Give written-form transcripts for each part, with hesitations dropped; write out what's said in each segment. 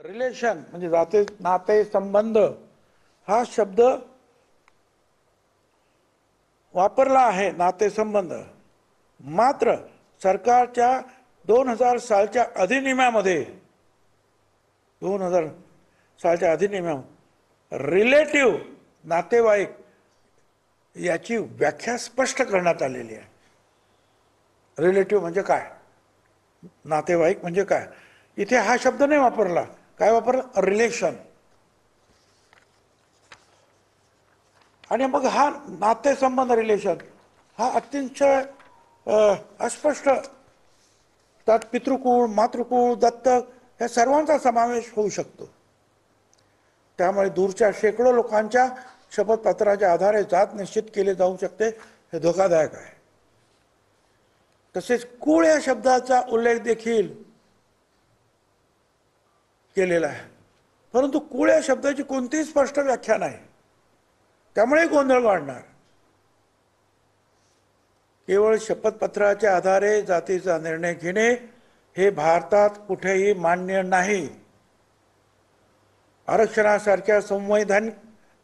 Relation म्हणजे नाते संबंध हा शब्द वापरला आहे, नातेसंबंध. मात्र सरकारच्या 2000 सालच्या अधिनियमामध्ये 2000 सालच्या अधिनियमात रिलेटिव्ह नातेवाईक याची व्याख्या स्पष्ट करण्यात आलेली आहे. रिलेटिव्ह म्हणजे काय, नातेवाईक म्हणजे काय, इथे हा शब्द नाही वापरला. काय वापरला? रिलेशन. आणि मग हा नातेसंबंध रिलेशन हा अतिशय अस्पष्ट, त्यात पितृकुळ, मातृकुळ, दत्तक या सर्वांचा समावेश होऊ शकतो. त्यामुळे दूरच्या शेकडो लोकांच्या शपथपत्राच्या आधारे जात निश्चित केले जाऊ शकते, हे धोकादायक आहे. तसेच कुळ या शब्दाचा उल्लेख देखील केलेला आहे, परंतु कुळ या शब्दाची कोणतीही स्पष्ट व्याख्या नाही, त्यामुळे गोंधळ वाढणार. केवळ शपथपत्राच्या आधारे जातीचा निर्णय घेणे हे भारतात कुठेही मान्य नाही. आरक्षणासारख्या संवैधानिक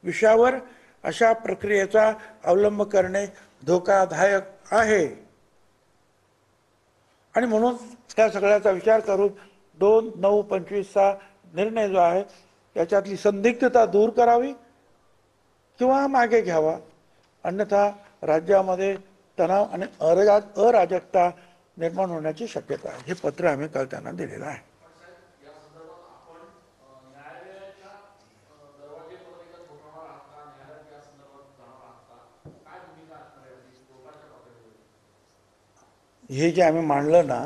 विषयावर अशा प्रक्रियेचा अवलंब करणे धोकादायक आहे. आणि म्हणून त्या सगळ्याचा विचार करून 2/9/25चा निर्णय जो आहे त्याच्यातली संदिग्धता दूर करावी किंवा मागे घ्यावा, अन्यथा राज्यामध्ये तणाव आणि अराजकता निर्माण होण्याची शक्यता आहे. हे पत्र आम्ही काल त्यांना दिलेलं आहे. हे जे आम्ही मांडलं ना,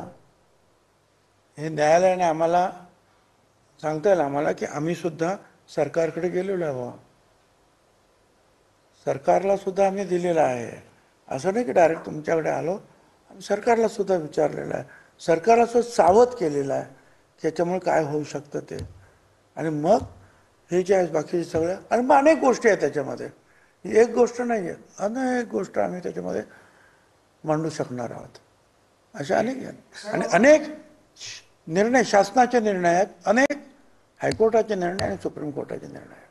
हे न्यायालयाने आम्हाला सांगता येईल आम्हाला की आम्ही सुद्धा सरकारकडे गेलेलो आहे. सरकारला सुद्धा आम्ही दिलेलं आहे. असं नाही की डायरेक्ट तुमच्याकडे आलो, आम्ही सरकारला सुद्धा विचारलेलं आहे. सरकारला सुद्धा सावध केलेलं आहे की याच्यामुळे काय होऊ शकतं ते. आणि मग हे जे आहे बाकीचे सगळ्या, आणि मग अनेक गोष्टी आहेत त्याच्यामध्ये, ही एक गोष्ट नाही आहे, अनेक गोष्ट आम्ही त्याच्यामध्ये मांडू शकणार आहोत. अशा अनेक आणि अनेक निर्णय, शासनाचे निर्णय आहेत, अनेक हायकोर्टाचे निर्णय आणि सुप्रीम कोर्टाचे निर्णय आहेत.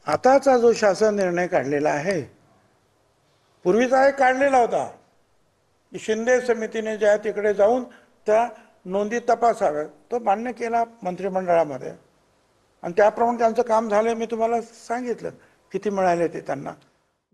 आताचा जो शासन निर्णय काढलेला आहे, पूर्वीचा एक काढलेला होता की शिंदे समितीने ज्या तिकडे जाऊन त्या नोंदी तपासाव्या, तो मान्य केला मंत्रिमंडळामध्ये आणि त्याप्रमाणे त्यांचं काम झालं. मी तुम्हाला सांगितलं किती मिळाले ते त्यांना.